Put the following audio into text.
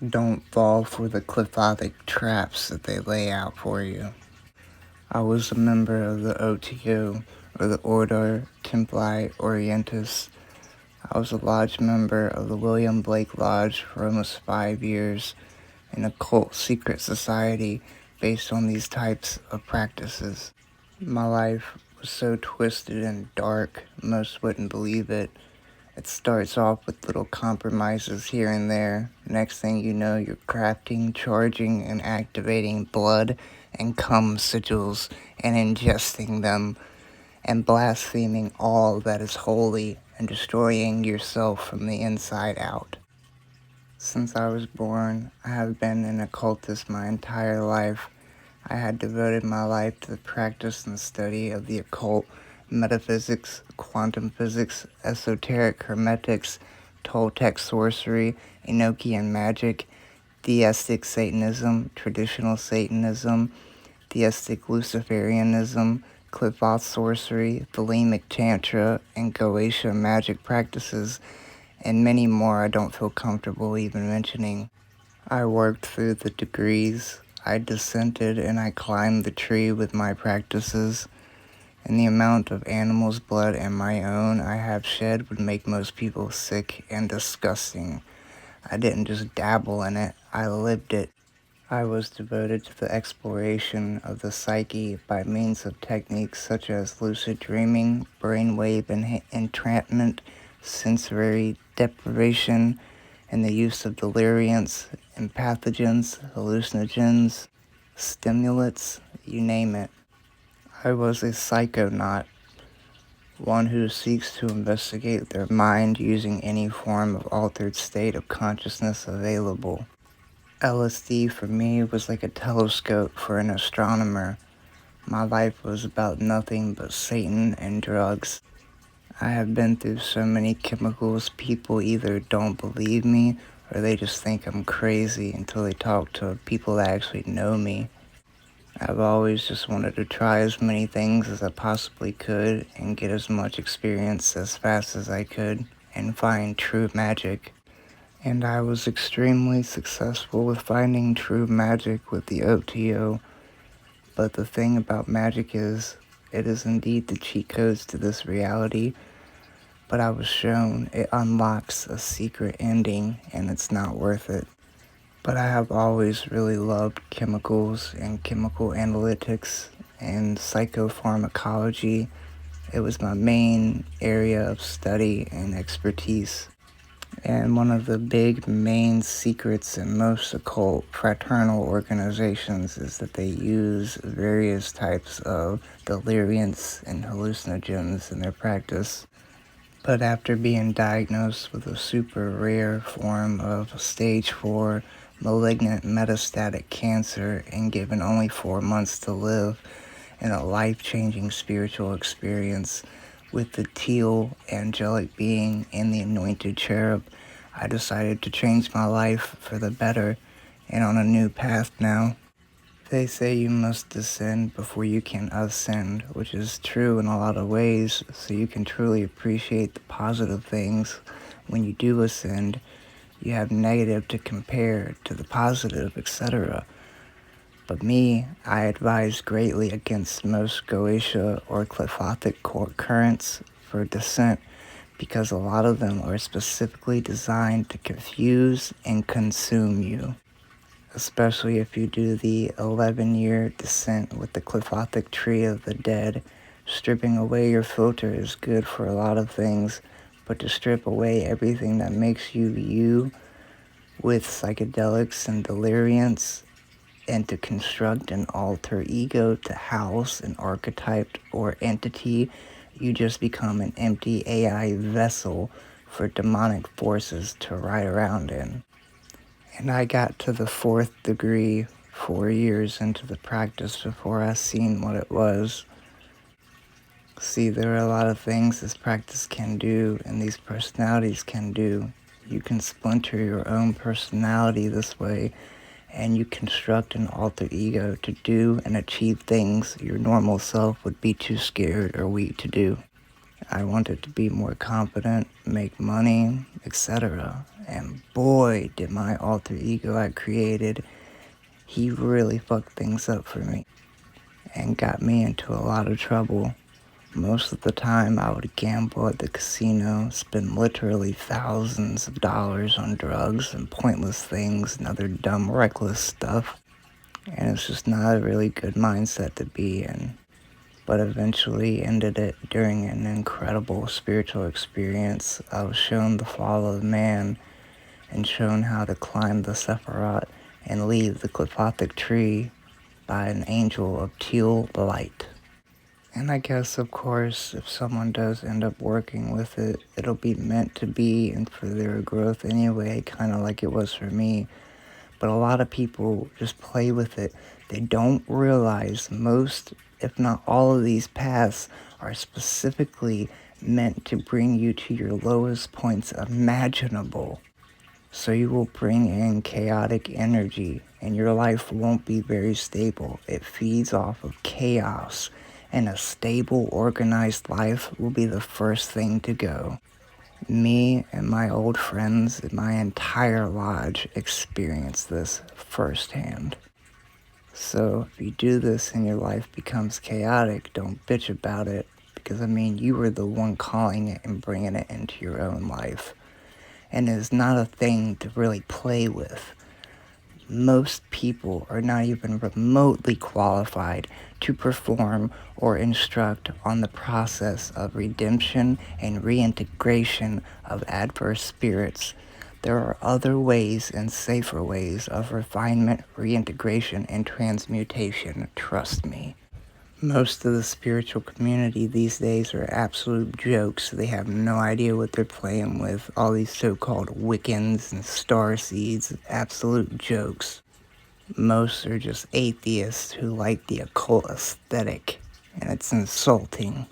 Don't fall for the Qlipothic traps that they lay out for you. I was a member of the OTO, or the Order Templi Orientis. I was a lodge member of the William Blake Lodge for almost 5 years, an occult secret society based on these types of practices. My life was so twisted and dark, most wouldn't believe it. It starts off with little compromises here and there. Next thing you know, you're crafting, charging, and activating blood and cum sigils and ingesting them and blaspheming all that is holy and destroying yourself from the inside out. Since I was born, I have been an occultist my entire life. I had devoted my life to the practice and study of the occult, metaphysics, quantum physics, esoteric hermetics, Toltec sorcery, Enochian magic, theistic Satanism, traditional Satanism, theistic Luciferianism, Qliphoth sorcery, Thelemic Tantra, and Goetia magic practices, and many more I don't feel comfortable even mentioning. I worked through the degrees, I dissented, and I climbed the tree with my practices, and the amount of animal's blood and my own I have shed would make most people sick and disgusting. I didn't just dabble in it, I lived it. I was devoted to the exploration of the psyche by means of techniques such as lucid dreaming, brainwave entrapment, sensory deprivation, and the use of deliriants, empathogens, hallucinogens, stimulants, you name it. I was a psychonaut, one who seeks to investigate their mind using any form of altered state of consciousness available. LSD for me was like a telescope for an astronomer. My life was about nothing but Satan and drugs. I have been through so many chemicals, people either don't believe me or they just think I'm crazy until they talk to people that actually know me. I've always just wanted to try as many things as I possibly could and get as much experience as fast as I could and find true magic. And I was extremely successful with finding true magic with the OTO. But the thing about magic is, it is indeed the cheat codes to this reality, but I was shown it unlocks a secret ending and it's not worth it. But I have always really loved chemicals and chemical analytics and psychopharmacology. It was my main area of study and expertise. And one of the big main secrets in most occult fraternal organizations is that they use various types of deliriants and hallucinogens in their practice. But after being diagnosed with a super rare form of stage 4 malignant metastatic cancer and given only 4 months to live in a life-changing spiritual experience with the teal angelic being and the anointed cherub, I decided to change my life for the better and on a new path now. They say you must descend before you can ascend, which is true in a lot of ways, so you can truly appreciate the positive things. When you do ascend, you have negative to compare to the positive, etc. But me, I advise greatly against most Goetia or Qlipothic currents for descent because a lot of them are specifically designed to confuse and consume you. Especially if you do the 11-year descent with the Qlipothic Tree of the Dead. Stripping away your filter is good for a lot of things, but to strip away everything that makes you you with psychedelics and deliriants, and to construct an alter ego to house an archetype or entity, you just become an empty AI vessel for demonic forces to ride around in. And I got to the 4th degree 4 years into the practice before I seen what it was. See, there are a lot of things this practice can do and these personalities can do. You can splinter your own personality this way, and you construct an alter ego to do and achieve things your normal self would be too scared or weak to do. I wanted to be more confident, make money, etc. And boy, did my alter ego I created, he really fucked things up for me and got me into a lot of trouble. Most of the time I would gamble at the casino, spend literally thousands of dollars on drugs and pointless things and other dumb, reckless stuff. And it's just not a really good mindset to be in. But eventually ended it during an incredible spiritual experience. I was shown the fall of man and shown how to climb the Sephiroth and leave the Qlipothic tree by an angel of teal light. And I guess, of course, if someone does end up working with it, it'll be meant to be and for their growth anyway, kind of like it was for me. But a lot of people just play with it. They don't realize most, if not all of these paths are specifically meant to bring you to your lowest points imaginable. So you will bring in chaotic energy and your life won't be very stable. It feeds off of chaos, and a stable, organized life will be the first thing to go. Me and my old friends and my entire lodge experienced this firsthand. So if you do this and your life becomes chaotic, don't bitch about it, because you were the one calling it and bringing it into your own life. And it's not a thing to really play with. Most people are not even remotely qualified to perform or instruct on the process of redemption and reintegration of adverse spirits. There are other ways and safer ways of refinement, reintegration, and transmutation, trust me. Most of the spiritual community these days are absolute jokes. They have no idea what they're playing with. All these so-called Wiccans and starseeds, absolute jokes. Most are just atheists who like the occult aesthetic, and it's insulting.